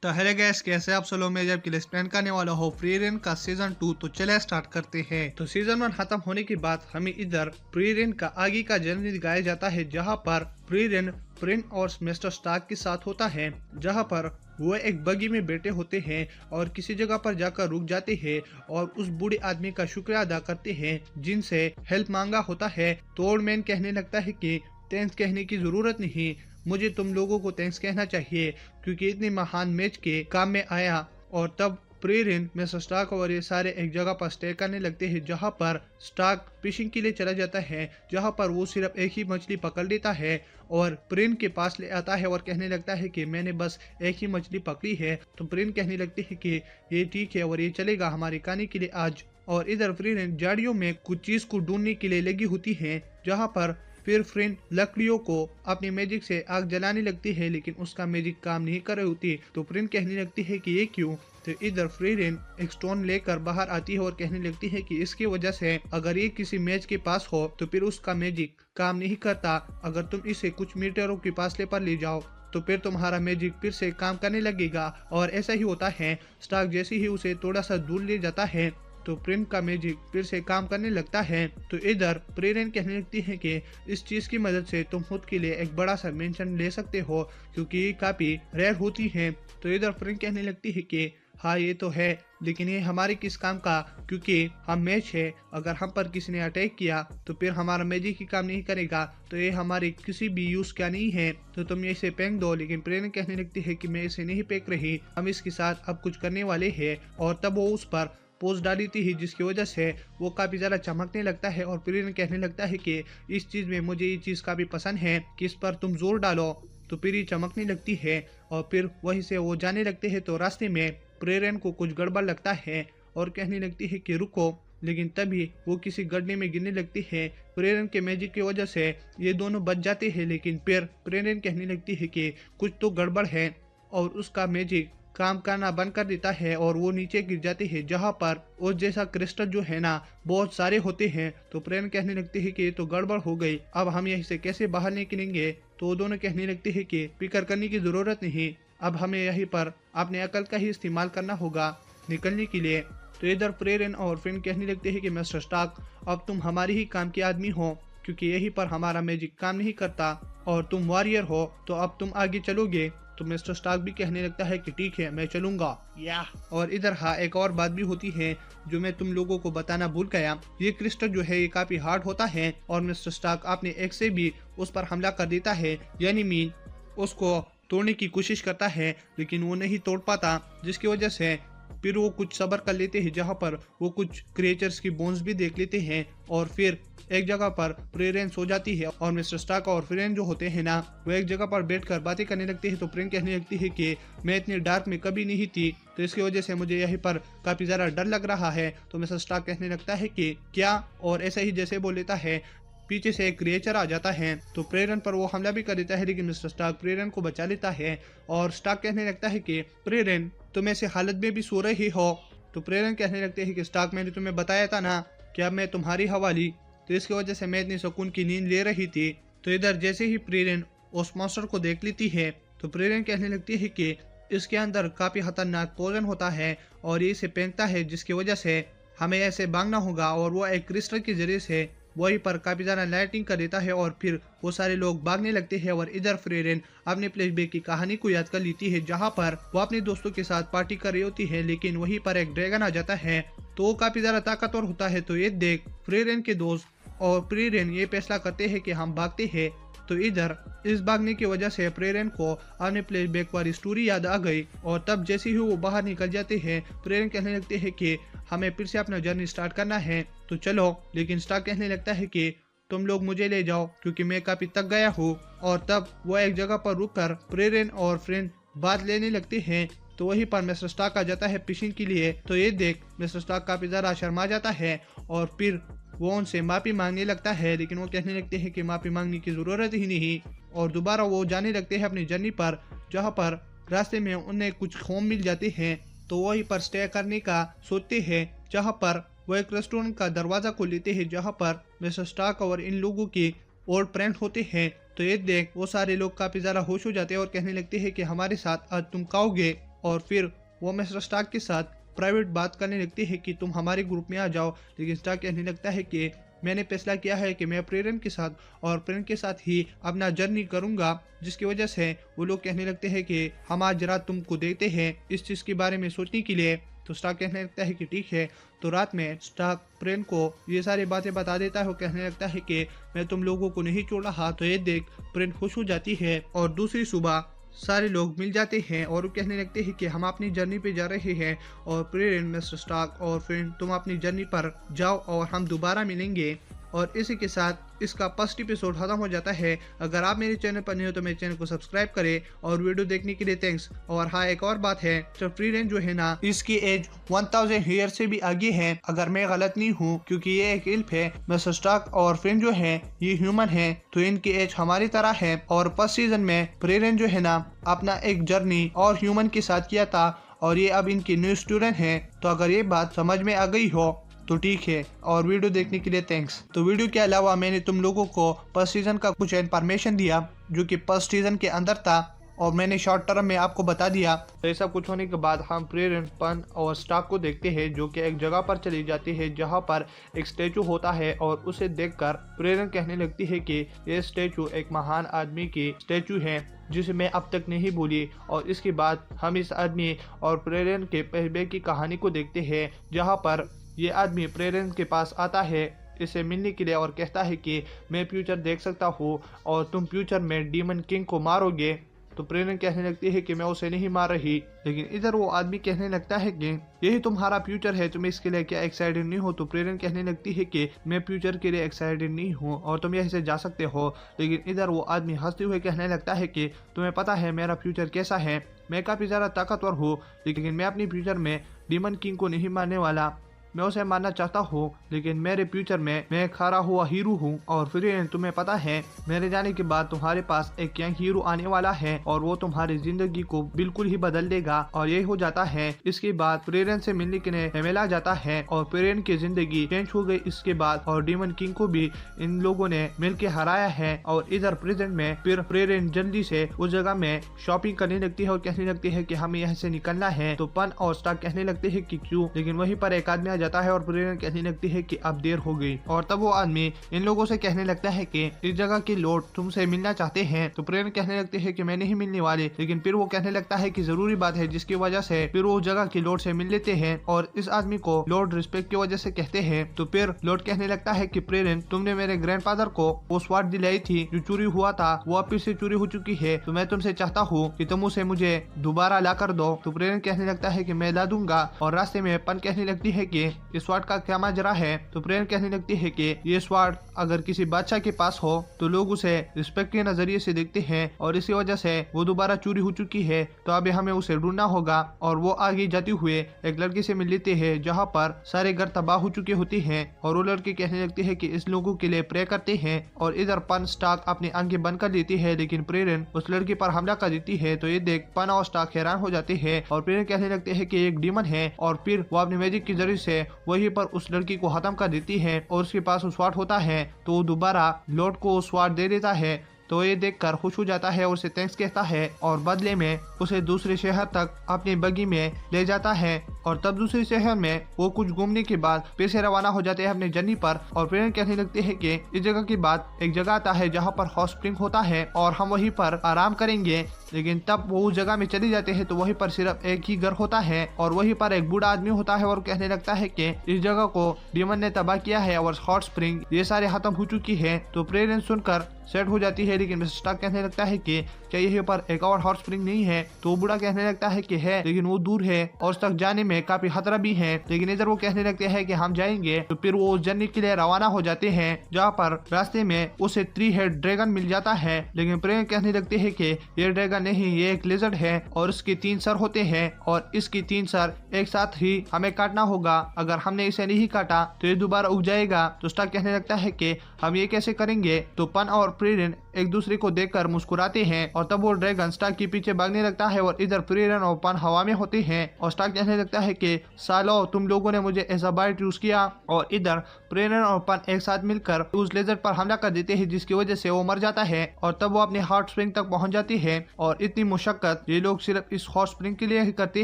तो hello guys, कैसे आप सब लोग। मैं जब के एक्सप्लेन करने वाला हूँ फ्री रेन का सीजन 2। तो चले स्टार्ट करते हैं। तो सीजन 1 खत्म होने के बाद हमें इधर फ्री रेन का आगे का जर्नी दिखाया जाता है, जहाँ पर फ्री रेन फ्रिन और मिस्टर स्टार्क के साथ होता है, जहाँ पर वो एक बगी में बैठे होते हैं और किसी जगह पर जाकर रुक जाते हैं और उस बूढ़े आदमी का शुक्रिया अदा करते हैं जिनसे हेल्प मांगा होता है। तो ओल्ड मैन कहने लगता है कि थैंक्स कहने की जरूरत नहीं, मुझे तुम लोगों को थैंक्स कहना चाहिए क्योंकि इतने महान मैच के काम में आया। और तब प्रेरिन मिस्टर स्टार्क और ये सारे एक जगह पर स्टे करने लगते हैं, जहां पर स्टार्क फिशिंग के लिए चला जाता है, जहां पर वो सिर्फ एक ही मछली पकड़ लेता है और प्रिन के पास ले आता है और कहने लगता है कि मैंने बस एक ही मछली पकड़ी है। तो प्रिन कहने लगती है कि ये ठीक है और ये चलेगा हमारी कहानी के लिए आज। और इधर प्रिन झाड़ियों में कुछ चीज को ढूंढने के लिए लगी होती है, जहाँ पर फिर फ्रिन लकड़ियों को अपनी मैजिक से आग जलाने लगती है, लेकिन उसका मैजिक काम नहीं कर रही होती। तो फ्रिन कहने लगती है कि ये क्यों। तो इधर फ्रीरेन एक स्टोन लेकर बाहर आती है और कहने लगती है कि इसकी वजह से अगर ये किसी मैच के पास हो तो फिर उसका मैजिक काम नहीं करता। अगर तुम इसे कुछ मीटरों के फासले पर ले जाओ तो फिर तुम्हारा मैजिक फिर से काम करने लगेगा। और ऐसा ही होता है। स्टार्क जैसे ही उसे थोड़ा सा दूर ले जाता है तो प्रिन का मैजिक फिर से काम करने लगता है। तो इधर प्रेरन कहने लगती है कि इस चीज की मदद से तुम खुद के लिए एक बड़ा सा मेंशन ले सकते हो क्योंकि ये काफी रेयर होती है। तो इधर प्रिन कहने लगती है कि हाँ ये तो है, लेकिन ये हमारे किस काम का, क्योंकि हम मैच है, अगर हम पर किसी ने अटैक किया तो फिर हमारा मैजिक ही काम नहीं करेगा, तो ये हमारे किसी भी यूज का नहीं है, तो तुम इसे फेंक दो। लेकिन प्रेरणा कहने लगती है कि मैं इसे नहीं फेंक रही, हम इसके साथ अब कुछ करने वाले हैं। और तब वो उस पर पोस्ट डाली थी जिसकी वजह से वो काफी ज्यादा चमकने लगता है। और प्रेरणा कहने लगता है कि इस चीज में मुझे ये चीज काफी पसंद है कि इस पर तुम जोर डालो। तो फिर ये चमकने लगती है और फिर वहीं से वो जाने लगते हैं। तो रास्ते में प्रेरण को कुछ गड़बड़ लगता है और कहने लगती है कि रुको, लेकिन तभी वो किसी गड्ढे में गिरने लगती है। प्रेरण के मैजिक की वजह से ये दोनों बच जाते हैं, लेकिन फिर प्रेरण कहने लगती है कि कुछ तो गड़बड़ है और उसका मैजिक काम करना बंद कर देता है और वो नीचे गिर जाते हैं, जहाँ पर उस जैसा क्रिस्टल जो है ना बहुत सारे होते हैं। तो प्रेरण कहने लगती है कि ये तो गड़बड़ हो गई, अब हम यहीं से कैसे बाहर निकलेंगे। तो वो दोनों कहने लगते हैं कि फिक्र करने की जरूरत नहीं, अब हमें यहीं पर अपने अकल का ही इस्तेमाल करना होगा निकलने के लिए। तो इधर प्रेरण और फ्रिन कहने लगते हैं कि मिस्टर स्टार्क, अब तुम हमारी ही काम के आदमी हो क्योंकि यहीं पर हमारा मैजिक काम नहीं करता और तुम वॉरियर हो, तो अब तुम आगे चलोगे। तो मिस्टर स्टार्क भी कहने लगता है कि ठीक है मैं चलूंगा या। और इधर हाँ एक और बात भी होती है जो मैं तुम लोगों को बताना भूल गया। ये क्रिस्टल जो है ये काफी हार्ड होता है और मिस्टर स्टार्क अपने एक्स से भी उस पर हमला कर देता है, यानी मीन उसको तोड़ने की कोशिश करता है, लेकिन वो नहीं तोड़ पाता, जिसकी वजह से फिर वो कुछ सब्र कर लेते हैं, जहाँ पर वो कुछ क्रिएचर्स की बोन्स भी देख लेते हैं। और फिर एक जगह पर प्रेरण सो जाती है और मिस्टर स्टार्क और फ्रेन जो होते हैं ना वो एक जगह पर बैठकर बातें करने लगते हैं। तो फ्रेन कहने लगती है कि मैं इतनी डार्क में कभी नहीं थी, तो इसकी वजह से मुझे यहीं पर काफी ज्यादा डर लग रहा है। तो मिस्टर स्टार्क कहने लगता है कि क्या, और ऐसा ही जैसे बोल लेता है पीछे से एक क्रिएचर आ जाता है। तो प्रेरण पर वो हमला भी कर देता है, लेकिन मिस्टर स्टार्क प्रेरण को बचा लेता है। और स्टार्क कहने लगता है कि प्रेरण तुम ऐसे हालत में भी सो रही हो। तो प्रेरण कहने लगते हैं कि स्टार्क मैंने तुम्हें बताया था ना कि अब मैं तुम्हारी हवाली, तो इसकी वजह से मैं इतनी सुकून की नींद ले रही थी। तो इधर जैसे ही प्रेरण उस मॉन्स्टर को देख लेती है तो प्रेरण कहने लगती है कि इसके अंदर काफी खतरनाक पोजन होता है और ये इसे फेंकता है, जिसकी वजह से हमें ऐसे भागना होगा। और वो एक क्रिस्टल के जरिए से वहीं पर काफी ज्यादा लाइटिंग कर देता है और फिर वो सारे लोग भागने लगते हैं। और इधर फ्रेरेन अपने फ्लैशबैक की कहानी को याद कर लेती है, जहाँ पर वो अपने दोस्तों के साथ पार्टी कर रही होती है, लेकिन वहीं पर एक ड्रैगन आ जाता है, तो वो काफी ज्यादा ताकतवर होता है। तो ये देख फ्रेरेन के दोस्त और प्रेरण ये फैसला करते हैं कि हम भागते हैं। तो इधर इस भागने की वजह से प्रेरण को अपने फ्लैशबैक वाली स्टोरी याद आ गई। और तब जैसे ही वो बाहर निकल जाते हैं प्रेरण कहने लगते हैं कि हमें फिर से अपना जर्नी स्टार्ट करना है, तो चलो। लेकिन स्टार्क कहने लगता है कि तुम लोग मुझे ले जाओ क्योंकि मैं काफी थक गया हूँ। और तब वो एक जगह पर रुककर प्रेरण और फ्रेंड बात लेने लगते हैं। तो वहीं पर मिस्टर स्टार्क आ जाता है फिशिंग के लिए। तो ये देख मिस्टर स्टार्क काफी ज्यादा शर्मा जाता है और फिर वो उनसे माफी मांगने लगता है, लेकिन वो कहने लगते हैं कि माफी मांगने की जरूरत ही नहीं। और दोबारा वो जाने लगते हैं अपनी जर्नी पर, जहाँ पर रास्ते में उन्हें कुछ होम मिल जाते हैं। तो वहीं पर स्टे करने का सोचते हैं, जहाँ पर वो एक रेस्टोरेंट का दरवाजा खोल लेते हैं, जहाँ पर मिस्टर स्टार्क और इन लोगों की ओल्ड फ्रेंड होते हैं। तो ये देख वो सारे लोग काफी ज्यादा खुश हो जाते हैं और कहने लगते हैं कि हमारे साथ आज तुम खाओगे। और फिर वो मिस्टर स्टार्क के साथ प्राइवेट बात करने लगती है कि तुम हमारे ग्रुप में आ जाओ। लेकिन स्टार्क कहने लगता है कि मैंने फैसला किया है कि मैं प्रेरन के साथ और प्रेरन के साथ ही अपना जर्नी करूंगा, जिसकी वजह से वो लोग कहने लगते हैं कि हम आज रात तुमको देते हैं इस चीज़ के बारे में सोचने के लिए। तो स्टार्क कहने लगता है कि ठीक है। तो रात में स्टार्क प्रेरन को ये सारी बातें बता देता है। वो कहने लगता है कि मैं तुम लोगों को नहीं छोड़ रहा। तो ये देख प्रेरन खुश हो जाती है और दूसरी सुबह सारे लोग मिल जाते हैं और वो कहने लगते हैं कि हम अपनी जर्नी पे जा रहे हैं और प्रेरन, मिस्टर स्टार्क और फ्रेंड तुम अपनी जर्नी पर जाओ और हम दोबारा मिलेंगे। और इसी के साथ इसका फर्स्ट एपिसोड खत्म हो जाता है। अगर आप मेरे चैनल पर नहीं हो तो मेरे चैनल को सब्सक्राइब करें और वीडियो देखने के लिए थैंक्स। और हाँ, एक और बात है, तो प्रेरन जो है ना, इसकी एज 1000 ईयर से भी आगे है अगर मैं गलत नहीं हूँ, क्योंकि ये एक इल्फ है। मिस्टर स्टार्क और फ्रेंड जो है ये ह्यूमन है, तो इनकी एज हमारी तरह है। और फर्स्ट सीजन में प्रेरन जो है ना अपना एक जर्नी और ह्यूमन के साथ किया था और ये अब इनकी न्यू स्टूडेंट है। तो अगर ये बात समझ में आ गई हो तो ठीक है। और वीडियो देखने के लिए थैंक्स। तो वीडियो के अलावा मैंने तुम लोगों को फर्स्ट सीजन का कुछ इन्फॉर्मेशन दिया जो कि फर्स्ट सीजन के अंदर था और मैंने शॉर्ट टर्म में आपको बता दिया। तो ऐसा कुछ होने के बाद हम प्रेरन, पन और स्टार्क को देखते हैं जो कि एक जगह पर चली जाती है जहां पर एक स्टैचू होता है और उसे देखकर प्रेरन कहने लगती है कि ये स्टैचू एक महान आदमी की स्टैचू है जिसे मैं अब तक नहीं भूली। और इसके बाद हम इस आदमी और प्रेरन के पहले की कहानी को देखते हैं जहाँ पर ये आदमी प्रेरन के पास आता है इसे मिलने के लिए और कहता है कि मैं फ्यूचर देख सकता हूँ और तुम फ्यूचर में डीमन किंग को मारोगे। तो प्रेरन कहने लगती है कि मैं उसे नहीं मार रही। लेकिन इधर वो आदमी कहने लगता है कि यही तुम्हारा फ्यूचर है, तुम इसके लिए क्या एक्साइटेड नहीं हो। तो प्रेरन कहने लगती है कि मैं फ्यूचर के लिए एक्साइटेड नहीं हूँ और तुम यहीं से जा सकते हो। लेकिन इधर वो आदमी हंसते हुए कहने लगता है कि तुम्हें पता है मेरा फ्यूचर कैसा है, मैं काफी ज्यादा ताकतवर हूँ, लेकिन मैं अपनी फ्यूचर में डीमन किंग को नहीं मारने वाला। मैं उसे मारना चाहता हूँ लेकिन मेरे फ्यूचर में मैं एक हारा हुआ हीरो हूँ। और फिर तुम्हें पता है मेरे जाने के बाद तुम्हारे पास एक यंग हीरो आने वाला है और वो तुम्हारी जिंदगी को बिल्कुल ही बदल देगा। और यही हो जाता है। इसके बाद प्रेरन से मिलने के लिए हेमेला जाता है और प्रेरन की जिंदगी चेंज हो गई इसके बाद। और डीमन किंग को भी इन लोगों ने मिलकर हराया है। और इधर प्रेजेंट में फिर प्रेरन जल्दी से उस जगह में शॉपिंग करने लगती है और कहने लगती है कि हमें यहाँ से निकलना है। तो पन और स्टार्क कहने लगते हैं कि क्यों, लेकिन वहीं पर एक आदमी जाता है और प्रेरन कहने लगती है कि अब देर हो गई। और तब वो आदमी इन लोगों से कहने लगता है कि इस जगह के लॉर्ड तुमसे मिलना चाहते हैं। तो प्रेरन कहने लगते हैं कि मैं नहीं मिलने वाले। लेकिन फिर वो कहने लगता है कि जरूरी बात है, जिसकी वजह से फिर वो जगह के लॉर्ड से मिल लेते हैं और इस आदमी को लॉर्ड रिस्पेक्ट की वजह से कहते हैं। तो फिर लॉर्ड कहने लगता है कि प्रेरन, तुमने मेरे ग्रैंडफादर को वो स्वार्ड दिलाई थी जो चोरी हुआ था, वो अब फिर से चोरी हो चुकी है। तो मैं तुमसे चाहता हूँ कि तुम उसे मुझे दोबारा ला कर दो। तो प्रेरन कहने लगता है कि मैं ला दूंगा। और रास्ते में पन कहने लगती है कि इस स्वार्ड का क्या माजरा है। तो प्रेरन कहने लगती है कि ये स्वार्ड अगर किसी बादशाह के पास हो तो लोग उसे रिस्पेक्ट के नजरिए से देखते हैं और इसी वजह से वो दोबारा चोरी हो चुकी है। तो अभी हमें उसे ढूंढना होगा। और वो आगे जाते हुए एक लड़की से मिल लेते हैं जहाँ पर सारे घर तबाह हो चुके होते हैं। और वो लड़की कहने लगती है कि इस लोगों के लिए प्रे करते हैं। और इधर पन स्टार्क अपनी आंखें बंद कर देती है लेकिन प्रेरन उस लड़की पर हमला कर देती है। तो ये देख पन और स्टार्क हैरान हो जाते हैं और प्रेरन कहने लगते हैं कि एक डीमन है। और फिर वो अपनी मैजिक के जरिए से वहीं पर उस लड़की को खत्म कर देती है और उसके पास वो स्वार्ड होता है। तो वो दोबारा लॉर्ड को स्वार्ड दे देता है। तो ये देखकर खुश हो जाता है और उसे थैंक्स कहता है और बदले में उसे दूसरे शहर तक अपनी बगी में ले जाता है। और तब दूसरे शहर में वो कुछ घूमने के बाद फिर से रवाना हो जाते हैं अपने जर्नी पर। और प्रेरन कहने लगते हैं कि इस जगह के बाद एक जगह आता है जहाँ पर हॉट स्प्रिंग होता है और हम वहीं पर आराम करेंगे। लेकिन तब वो उस जगह में चले जाते हैं तो वहीं पर सिर्फ एक ही घर होता है और वहीं पर एक बूढ़ा आदमी होता है और कहने लगता है कि इस जगह को डीमन ने तबाह किया है और हॉट स्प्रिंग ये सारे खत्म हो चुकी है। तो प्रेरन सुनकर सेट हो जाती है। लेकिन मिस्टर स्टार्क कहने लगता है कि क्या यहीं पर एक और हॉट स्प्रिंग नहीं है। तो वो बूढ़ा कहने लगता है कि है, लेकिन वो दूर है और उस तक जाने में काफी खतरा भी है। लेकिन इधर वो कहने लगते हैं कि हम जाएंगे। तो फिर वो उस जर्नी के लिए रवाना हो जाते हैं जहाँ पर रास्ते में उसे 3 हेड ड्रैगन मिल जाता है। लेकिन प्रेरन कहने लगते हैं कि ये ड्रैगन नहीं, ये एक लिजर्ड है और इसके 3 सर होते हैं और इसकी 3 सर एक साथ ही हमें काटना होगा। अगर हमने इसे नहीं काटा तो ये दोबारा उग जाएगा। तो स्टार्क कहने लगता है कि हम ये कैसे करेंगे। तो पन और प्रेरन एक दूसरे को देखकर मुस्कुराते हैं और तब वो ड्रैगन स्टार्क के पीछे भागने लगता है और इधर प्रीरन और पन हवा में होते हैं और स्टार्क कहने लगता है कि सालो तुम लोगों ने मुझे एज अ बाइट यूज किया। और इधर प्रीरन और पन एक साथ मिलकर उस लेजर पर हमला कर देते हैं जिसकी वजह से वो मर जाता है और तब वो अपने हॉट स्प्रिंग तक पहुंच जाती है। और इतनी मुशक्कत ये लोग सिर्फ इस हॉट स्प्रिंग के लिए ही करते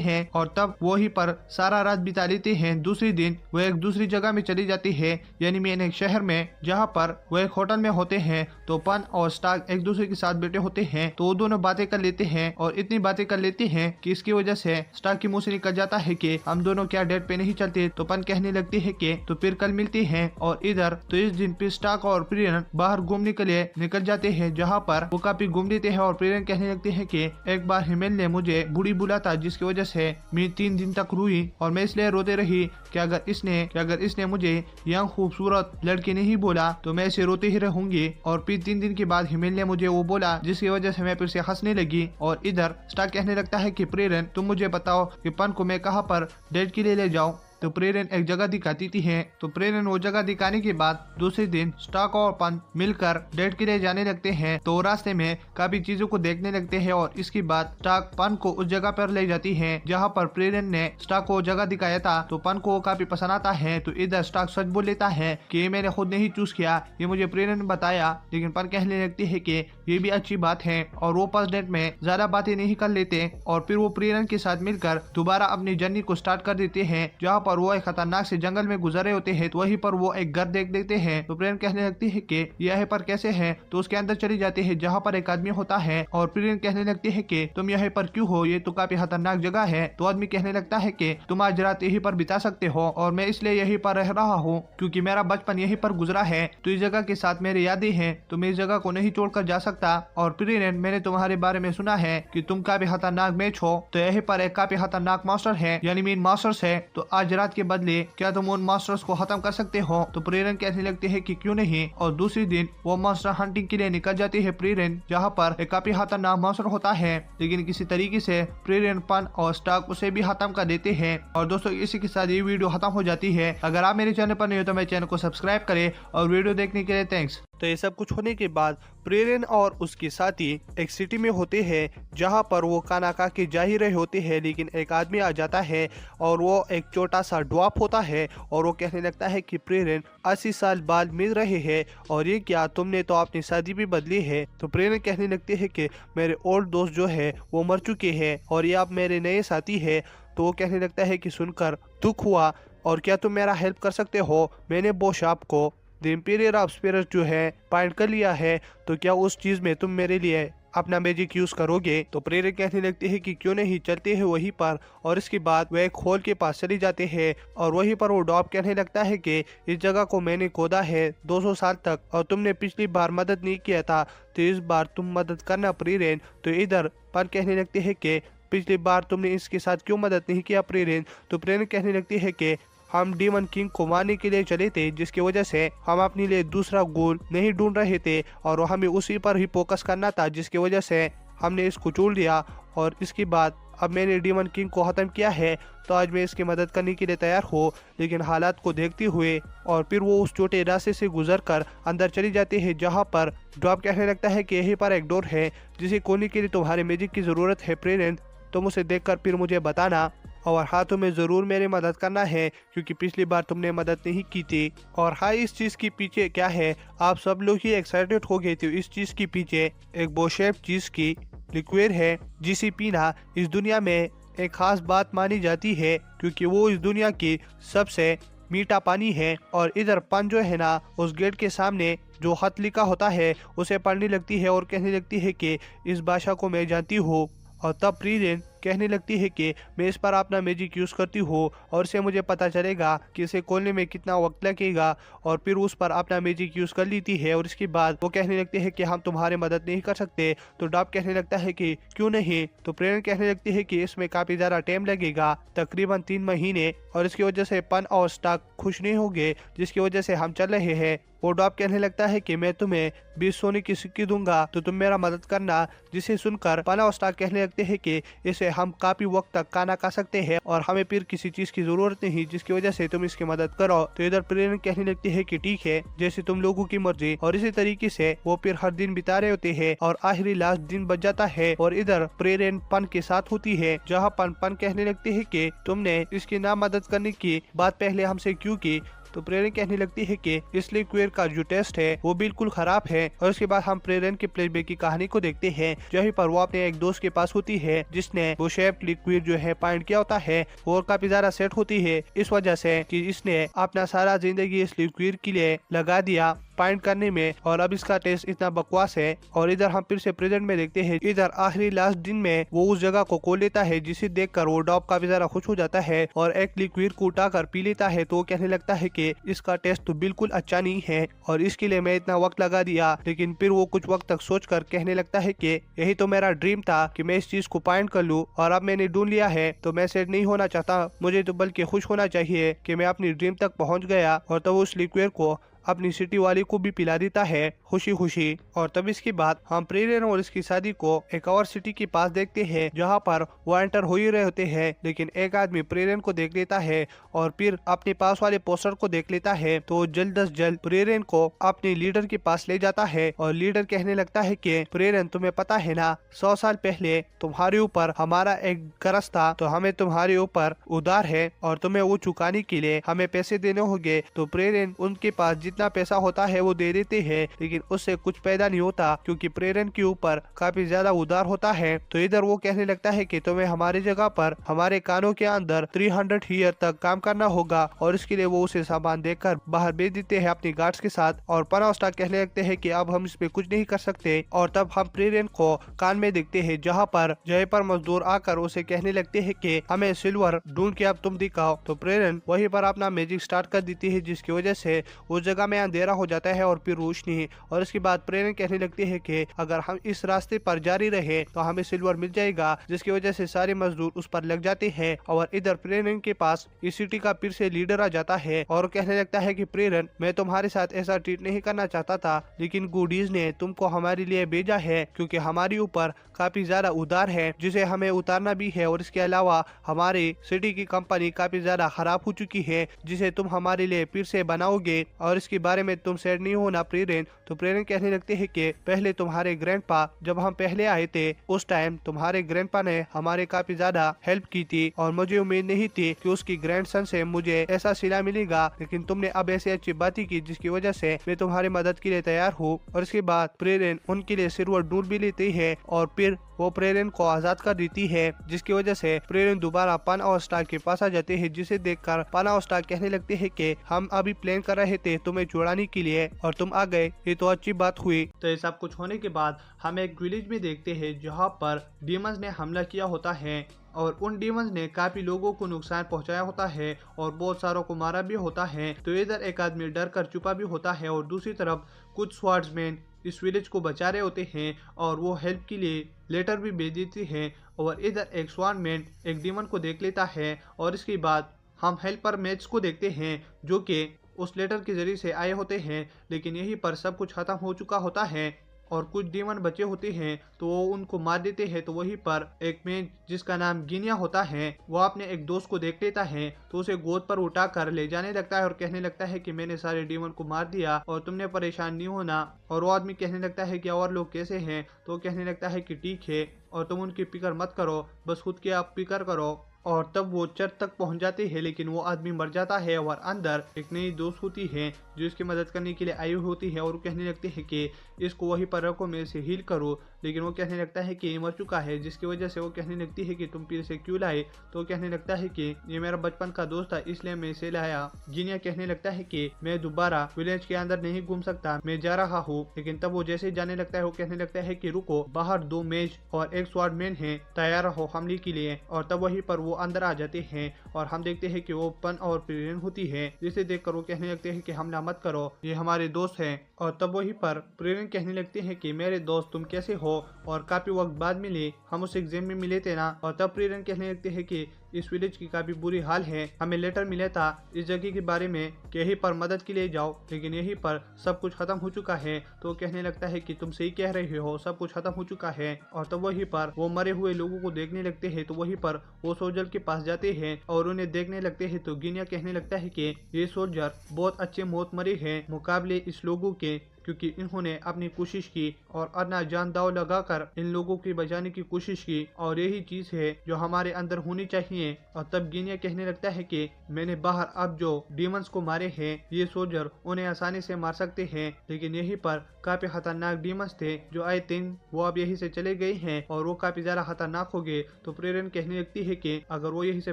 हैं और तब वही पर सारा रात बिता लेते हैं। दूसरी दिन वो एक दूसरी जगह में चली जाती है, यानी मेन एक शहर में, जहाँ पर वो एक होटल में होते हैं। तो पन और स्टार्क एक दूसरे के साथ बैठे होते हैं तो वो दोनों बातें कर लेते हैं और इतनी बातें कर लेते हैं कि इसकी वजह से स्टार्क की मुंह से निकल जाता है कि हम दोनों क्या डेट पे नहीं चलते। तो पन कहने लगती है कि तो फिर कल मिलते हैं। और इधर तो इस दिन फिर स्टार्क और प्रीरन बाहर घूमने के लिए निकल जाते हैं, जहाँ पर वो काफी घूम लेते हैं। और प्रीरन कहने लगते हैं कि एक बार हिमेल ने मुझे बूढ़ी बुला था जिसकी वजह से मैं 3 दिन तक रोई और मैं इसलिए रोते रही कि अगर इसने मुझे यह खूबसूरत लड़की नहीं बोला तो मैं इसे रोते ही रहूंगी। और फिर 3 दिन के बाद हिमेल ने मुझे वो बोला जिसकी वजह से मैं फिर से हंसने लगी। और इधर स्टार्क कहने लगता है कि प्रीरन तुम मुझे बताओ कि पन को मैं कहाँ पर डेट के लिए ले जाऊं। तो प्रेरन एक जगह दिखाती थी है। तो प्रेरन वो जगह दिखाने के बाद दूसरे दिन स्टार्क और पन मिलकर डेट के लिए जाने लगते हैं। तो रास्ते में काफी चीजों को देखने लगते हैं और इसके बाद स्टार्क पन को उस जगह पर ले जाती है जहाँ पर प्रेरन ने स्टार्क को जगह दिखाया था। तो पन को काफी पसंद आता है। तो इधर स्टार्क सच बोल लेता है कि ये मैंने खुद नहीं चूज किया, ये मुझे प्रेरन ने बताया। लेकिन पन कहने लगती है कि ये भी अच्छी बात है और वो फर्स्ट डेट में ज्यादा बातें नहीं कर लेते। और फिर वो प्रेरन के साथ मिलकर दोबारा अपनी जर्नी को स्टार्ट कर देते हैं, जहाँ पर वो एक खतरनाक से जंगल में गुजरे होते हैं। तो वहीं पर वो एक घर देख लेते हैं। तो प्रेरन कहने लगती है कि यह पर कैसे है। तो उसके अंदर चली जाती है जहाँ पर एक आदमी होता है। और प्रेरन कहने लगती है कि तुम यहाँ पर क्यों हो, ये तो काफी खतरनाक जगह है। तो आदमी कहने लगता है कि तुम आज रात यहीं पर बिता सकते हो और मैं इसलिए यहीं पर रह रहा हूँ क्योंकि मेरा बचपन यहीं पर गुजरा है। तो इस जगह के साथ मेरी यादें हैं, तो मैं इस जगह को नहीं छोड़कर जा सकता। और प्रेरन मैंने तुम्हारे बारे में सुना है कि तुम काफी खतरनाक मैच हो। तो यहीं पर एक काफी खतरनाक मास्टर है, यानी मीन मास्टर्स है। तो आज रात के बदले क्या तुम उन मास्टर्स को खत्म कर सकते हो। तो प्रेरन कहने लगते हैं कि क्यों नहीं। और दूसरी दिन वो मास्टर हंटिंग के लिए निकल जाती है प्रेरन, जहाँ पर एक काफी खतरनाक मास्टर होता है। लेकिन किसी तरीके से प्रेरन पन और स्टार्क उसे भी खत्म कर देते हैं। और दोस्तों इसी के साथ ये वीडियो खत्म हो जाती है। अगर आप मेरे चैनल पर नहीं हो तो मेरे चैनल को सब्सक्राइब करें और वीडियो देखने के लिए थैंक्स। तो ये सब कुछ होने के बाद प्रेरन और उसके साथी एक सिटी में होते हैं, जहाँ पर वो खाना खा के जा ही रहे होते हैं। लेकिन एक आदमी आ जाता है और वो एक छोटा सा ड्वार्फ होता है और वो कहने लगता है कि प्रेरन 80 साल बाद मिल रहे हैं और ये क्या, तुमने तो अपनी शादी भी बदली है। तो प्रेरन कहने लगते हैं कि मेरे ओल्ड दोस्त जो है वो मर चुके हैं और ये आप मेरे नए साथी है। तो वो कहने लगता है कि सुनकर दुख हुआ और क्या तुम मेरा हेल्प कर सकते हो। मैंने बोश आपको द इंपीरियर ऑफ स्पिरिट जो है पॉइंट कर लिया है, तो क्या उस चीज में तुम मेरे लिए अपना मैजिक यूज करोगे। तो प्रेरक कहने लगते हैं कि क्यों नहीं, चलते हैं वहीं पर। और इसके बाद वह एक होल के पास चले जाते हैं और वहीं पर वो डॉब कहने लगता है कि इस जगह को मैंने खोदा है 200 साल तक और तुमने पिछली बार मदद नहीं किया था, तो इस बार तुम मदद करना प्रेरन। तो इधर पर कहने लगते हैं कि पिछली बार तुमने इसके साथ क्यों मदद नहीं किया प्रेरन। तो प्रेरन कहने लगती है कि हम डीमन किंग को मारने के लिए चले थे, जिसकी वजह से हम अपने लिए दूसरा गोल नहीं ढूंढ रहे थे और हमें उसी पर ही फोकस करना था, जिसकी वजह से हमने इसको चुन लिया। और इसके बाद अब मैंने डीमन किंग को खत्म किया है, तो आज मैं इसकी मदद करने के लिए तैयार हूँ। लेकिन हालात को देखते हुए और फिर वो उस छोटे रास्ते से गुजरकर अंदर चली जाती है, जहाँ पर ड्वार्फ कहने लगता है कि यहीं पर एक डोर है जिसे खोलने के लिए तुम्हारे मैजिक की जरूरत है प्रेरन। तुम उसे देखकर फिर मुझे बताना और हाँ, तुम्हें जरूर मेरी मदद करना है क्योंकि पिछली बार तुमने मदद नहीं की थी। और हाँ, इस चीज के पीछे क्या है, आप सब लोग ही एक्साइटेड हो गए थे। इस चीज के पीछे एक बोशेप चीज की लिक्विड है जिसे पीना इस दुनिया में एक खास बात मानी जाती है क्योंकि वो इस दुनिया की सबसे मीठा पानी है। और इधर पन जो है ना, उस गेट के सामने जो खत लिखा होता है उसे पढ़ने लगती है और कहने लगती है कि इस भाषा को मैं जानती हूँ। और तब प्रेरन कहने लगती है कि मैं इस पर अपना मैजिक यूज करती हूँ और इससे मुझे पता चलेगा कि इसे खोलने में कितना वक्त लगेगा। और फिर उस पर अपना मैजिक यूज कर लेती है और इसके बाद वो कहने लगते हैं कि हम तुम्हारी मदद नहीं कर सकते। तो डॉब कहने लगता है कि क्यों नहीं। तो प्रेरन कहने लगती है कि इसमें काफी ज्यादा टाइम लगेगा, तकरीबन 3 महीने, और इसकी वजह से पन और स्टार्क खुश नहीं होंगे, जिसकी वजह से हम चल रहे हैं। वो डॉब कहने लगता है कि मैं तुम्हें 20 सोने की सिक्के दूंगा तो तुम मेरा मदद करना। जिसे सुनकर पाना और स्टार्क कहने लगते हैं कि इसे हम काफी वक्त तक खाना खा सकते हैं और हमें फिर किसी चीज की जरूरत नहीं, जिसकी वजह से तुम इसकी मदद करो। तो इधर प्रेरण कहने लगती है कि ठीक है, जैसे तुम लोगों की मर्जी। और इसी तरीके से वो फिर हर दिन बिता रहे होते हैं और आखिरी लास्ट दिन बच जाता है। और इधर प्रेरण पन के साथ होती है, जहाँ पन कहने लगते है कि तुमने इसकी ना मदद करने की बात पहले हमसे क्यों की। तो प्रेरण कहने लगती है कि इस लिक्विड का जो टेस्ट है वो बिल्कुल खराब है। और उसके बाद हम प्रेरण के फ्लैशबैक की कहानी को देखते हैं, जहीं पर वो अपने एक दोस्त के पास होती है जिसने वो शेप लिक्विड जो है फाइंड किया होता है और काफी ज्यादा सेट होती है, इस वजह से कि इसने अपना सारा जिंदगी इस लिक्विड के लिए लगा दिया फाइंड करने में, और अब इसका टेस्ट इतना बकवास है। और इधर हम फिर से प्रेजेंट में देखते हैं, इधर आखिरी लास्ट दिन में वो उस जगह को खोल लेता है, जिसे देखकर वो डॉब काफी ज्यादा खुश हो जाता है और एक लिक्विड को उठाकर पी लेता है। तो वो कहने लगता है कि इसका टेस्ट तो बिल्कुल अच्छा नहीं है और इसके लिए मैं इतना वक्त लगा दिया। लेकिन फिर वो कुछ वक्त तक सोचकर कहने लगता है कि यही तो मेरा ड्रीम था कि मैं इस चीज को फाइंड कर लूं, और अब मैंने ढूंढ लिया है तो मैं सेट नहीं होना चाहता, मुझे तो बल्कि खुश होना चाहिए कि मैं अपनी ड्रीम तक पहुंच गया। और तब उस लिक्विड को अपनी सिटी वाली को भी पिला देता है खुशी खुशी। और तब इसके बाद हम प्रेरण और इसकी शादी को एक और सिटी के पास देखते हैं, जहाँ पर वो एंटर हो ही रहे होते हैं, लेकिन एक आदमी प्रेरण को देख लेता है और फिर अपने पास वाले पोस्टर को देख लेता है। तो जल्द अज जल्द प्रेरण को अपने लीडर के पास ले जाता है और लीडर कहने लगता है कि प्रेरण, तुम्हें पता है ना, 100 साल पहले तुम्हारे ऊपर हमारा एक कर्ज था, तो हमें तुम्हारे ऊपर उधार है और तुम्हें वो चुकाने के लिए हमें पैसे देने होंगे। तो प्रेरण उनके पास जितना पैसा होता है वो दे देते हैं, लेकिन उससे कुछ पैदा नहीं होता क्योंकि प्रेरण के ऊपर काफी ज्यादा उधार होता है। तो इधर वो कहने लगता है कि तुम्हें हमारी जगह पर हमारे कानों के अंदर 300 ईयर तक काम करना होगा, और इसके लिए वो उसे सामान देकर बाहर भेज देते हैं अपने गार्ड्स के साथ। और पना स्टार्क कहने लगते हैं कि अब हम इस पे कुछ नहीं कर सकते। और तब हम प्रेरण को कान में देखते हैं, जहाँ पर मजदूर आकर उसे कहने लगते हैं कि हमें सिल्वर ढूंढ के अब तुम दिखाओ। तो प्रेरण वहीं पर अपना मैजिक स्टार्ट कर देती है, जिसकी वजह से उस जगह में अंधेरा हो जाता है और फिर रोशनी। और इसके बाद प्रेरण कहने लगती है कि अगर हम इस रास्ते पर जारी रहे तो हमें सिल्वर मिल जाएगा, जिसकी वजह से सारे मजदूर उस पर लग जाते हैं। और इधर प्रेरण के पास इस सिटी का फिर से लीडर आ जाता है और कहने लगता है कि प्रेरण, मैं तुम्हारे साथ ऐसा ट्रीट नहीं करना चाहता था, लेकिन गुडीज ने तुमको हमारे लिए भेजा है क्योंकि हमारे ऊपर काफी ज्यादा उधार है जिसे हमें उतारना भी है। और इसके अलावा हमारी सिटी की कंपनी काफी ज्यादा खराब हो चुकी है, जिसे तुम हमारे लिए फिर से बनाओगे, और इसके बारे में तुम सेट नहीं होना प्रेरण। तो प्रेरण कहने लगते हैं कि पहले तुम्हारे ग्रैंडपा, जब हम पहले आए थे उस टाइम तुम्हारे ग्रैंडपा ने हमारे काफी ज्यादा हेल्प की थी, और मुझे उम्मीद नहीं थी कि उसकी ग्रैंडसन से मुझे ऐसा सिला मिलेगा, लेकिन तुमने अब ऐसी अच्छी बातें की जिसकी वजह से मैं तुम्हारी मदद के लिए तैयार हूँ। और इसके बाद प्रेरण उनके लिए सिल्वर ढूंढ भी लेती है और फिर वो प्रेरण को आजाद कर देती है, जिसकी वजह से प्रेरण दोबारा पन और स्टार्क के पास आ जाते हैं, जिसे देखकर पन और स्टार्क कहने लगते हैं कि हम अभी प्लान कर रहे थे तुम्हें छुड़ाने के लिए और तुम आ गए, ये तो अच्छी बात हुई। तो ये सब कुछ होने के बाद हम एक विलेज में देखते हैं, जहाँ पर डीमंस ने हमला किया होता है और उन डीमंस ने काफी लोगों को नुकसान पहुंचाया होता है और बहुत सारों को मारा भी होता है। तो इधर एक आदमी डर कर छुपा भी होता है और दूसरी तरफ कुछ स्वॉर्ड्समैन इस विलेज को बचा रहे होते हैं और वो हेल्प के लिए लेटर भी भेज देती हैं। और इधर एक स्वॉर्डमैन एक डीमन को देख लेता है और इसके बाद हम हेल्पर मैच को देखते हैं, जो कि उस लेटर के जरिए से आए होते हैं, लेकिन यहीं पर सब कुछ खत्म हो चुका होता है और कुछ डीमन बचे होते हैं तो वो उनको मार देते हैं। तो वहीं पर एक मैन जिसका नाम गिनिया होता है, वो अपने एक दोस्त को देख लेता है तो उसे गोद पर उठा कर ले जाने लगता है और कहने लगता है कि मैंने सारे डीमन को मार दिया और तुमने परेशान नहीं होना। और वो आदमी कहने लगता है कि और लोग कैसे हैं, तो कहने लगता है कि ठीक है और तुम उनकी फिक्र मत करो, बस खुद की आप फिक्र करो। और तब वो चर्च तक पहुंच जाते हैं, लेकिन वो आदमी मर जाता है और अंदर एक नई दोस्त होती है जो इसकी मदद करने के लिए आई हुई होती है और वो कहने लगते हैं कि इसको वहीं पर रखो, मैं इसे हील करूँ। लेकिन वो कहने लगता है कि ये मर चुका है, जिसकी वजह से वो कहने लगती है कि तुम फिर से क्यों लाए। तो वो कहने लगता है कि ये मेरा बचपन का दोस्त था इसलिए मैं इसे लाया। जिनिया कहने लगता है कि मैं दोबारा विलेज के अंदर नहीं घूम सकता, मैं जा रहा हूँ। लेकिन तब वो जैसे जाने लगता है वो कहने लगता है कि रुको, बाहर 2 मेज और एक स्वॉर्डमैन है, तैयार रहो हमले के लिए। और तब वहीं पर वो अंदर आ जाते हैं और हम देखते हैं कि वो पन और प्रेरण होती है, जिसे देखकर वो कहने लगते हैं कि हमला मत करो, ये हमारे दोस्त हैं। और तब वहीं पर प्रेरण कहने लगते हैं कि मेरे दोस्त तुम कैसे हो, और काफी वक्त बाद मिले, हम उस एग्जाम में मिले थे ना। और तब प्रेरण कहने लगते हैं कि इस विलेज की काफी बुरी हाल है, हमें लेटर मिला था इस जगह के बारे में कि यहीं पर मदद के लिए जाओ, लेकिन यहीं पर सब कुछ खत्म हो चुका है। तो कहने लगता है कि तुम सही कह रहे हो, सब कुछ खत्म हो चुका है। और तब वहीं पर वो मरे हुए लोगों को देखने लगते हैं, तो वहीं पर वो सोल्जर के पास जाते हैं और उन्हें देखने लगते हैं। तो गिनिया कहने लगता है कि ये सोल्जर बहुत अच्छे मौत मरे हैं मुकाबले इस लोगों के, क्योंकि इन्होंने अपनी कोशिश की और अपना जान दाव लगाकर इन लोगों की बचाने की कोशिश की, और यही चीज है जो हमारे अंदर होनी चाहिए। और तब गिनिया कहने लगता है कि मैंने बाहर अब जो डीमंस को मारे हैं, ये सोल्जर उन्हें आसानी से मार सकते हैं, लेकिन यहीं पर काफी खतरनाक डीमंस थे जो आई थिंक वो अब यहीं से चले गए हैं और वो काफी ज्यादा खतरनाक हो गए। तो प्रेरण कहने लगती है कि अगर वो यहीं से